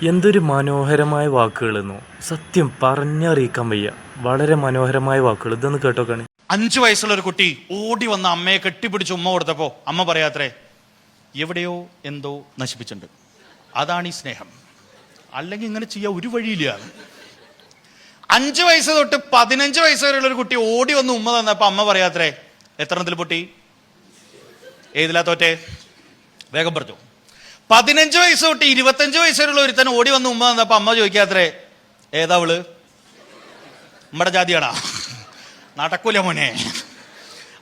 എന്തൊരു മനോഹരമായ വാക്കുകളെന്നോ, സത്യം പറഞ്ഞറിയിക്കാൻ വയ്യ. വളരെ മനോഹരമായ വാക്കുകൾ. ഇതൊന്ന് കേട്ടോക്കാണ്. 5 വയസ്സുള്ള ഒരു കുട്ടി ഓടി വന്ന അമ്മയെ കെട്ടിപ്പിടിച്ച് ഉമ്മ കൊടുത്തപ്പോ അമ്മ പറയാത്രേ, എവിടെയോ എന്തോ നശിപ്പിച്ചിട്ടുണ്ട്, അതാണ് ഈ സ്നേഹം, അല്ലെങ്കിൽ ഇങ്ങനെ ചെയ്യാൻ ഒരു വഴിയില്ല. 5 വയസ്സ് തൊട്ട് 15 വയസ്സ് വരെയുള്ള ഒരു കുട്ടി ഓടി വന്ന് ഉമ്മ തന്നപ്പോ അമ്മ പറയാത്രേ, എത്രത്തിൽ പൊട്ടി, ഏതിലാ തോറ്റേ, വേഗം പറഞ്ഞു. 15 വയസ്സ് തൊട്ട് 25 വയസ്സ് വരെയുള്ള ഒരുത്തൻ ഓടി വന്ന് ഉമ്മ തന്നപ്പോ അമ്മ ചോദിക്കാത്രേ, ഏതാവള്, നമ്മുടെ ജാതിയാണാ, നടക്കൂല മോനെ,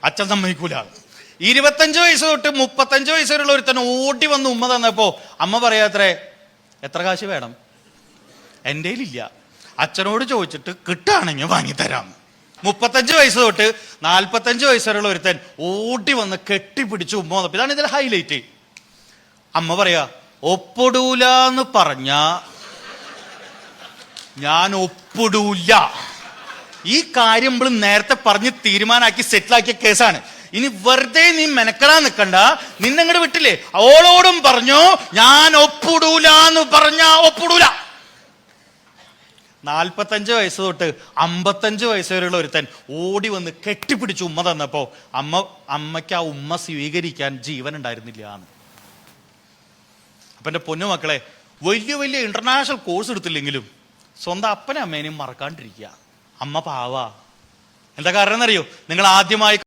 അച്ഛൻ സമ്മതിക്കൂല. 25 വയസ്സ് തൊട്ട് 35 വയസ്സ് വരെയുള്ള ഒരുത്തൻ ഓടി വന്ന് ഉമ്മ തന്നപ്പോ അമ്മ പറയാത്രേ, എത്ര കാശ് വേണം, എൻ്റെ ഇല്ല, അച്ഛനോട് ചോദിച്ചിട്ട് കിട്ടുകയാണെങ്കിൽ വാങ്ങിത്തരാം. 35 വയസ്സ് തൊട്ട് 45 വയസ്സ് വരെയുള്ള ഒരുത്തൻ ഓടി വന്ന് കെട്ടിപ്പിടിച്ച് ഉമ്മ വന്നപ്പോ ഇതാണ് ഇതിന്റെ ഹൈലൈറ്റ്. അമ്മ പറയാ, ഒപ്പിടൂലെന്ന് പറഞ്ഞ ഞാൻ ഒപ്പിടൂല. ഈ കാര്യം നമ്മൾ നേരത്തെ പറഞ്ഞ് തീരുമാനാക്കി സെറ്റിലാക്കിയ കേസാണ്. ഇനി വെറുതെ നീ മെനക്കെടാൻ നിൽക്കണ്ട, നിന്നങ്ങോട്ട് വിട്ടില്ലേ, അവളോടും പറഞ്ഞു ഞാൻ ഒപ്പിടൂലെന്ന് പറഞ്ഞ ഒപ്പിടൂല. 45 വയസ്സ് തൊട്ട് 55 വയസ്സ് വരെയുള്ള ഒരുത്തൻ ഓടി വന്ന് കെട്ടിപ്പിടിച്ച് ഉമ്മ തന്നപ്പോ അമ്മയ്ക്ക് ആ ഉമ്മ സ്വീകരിക്കാൻ ജീവൻ ഉണ്ടായിരുന്നില്ല എന്ന്. അപ്പൊ എന്റെ പൊന്നു മക്കളെ, വലിയ വലിയ ഇന്റർനാഷണൽ കോഴ്സ് എടുത്തില്ലെങ്കിലും സ്വന്തം അപ്പനെ അമ്മേനെയും മറക്കാണ്ടിരിക്കുക. അമ്മ പാവാ. എന്താ കാരണം എന്നറിയോ? നിങ്ങൾ ആദ്യമായി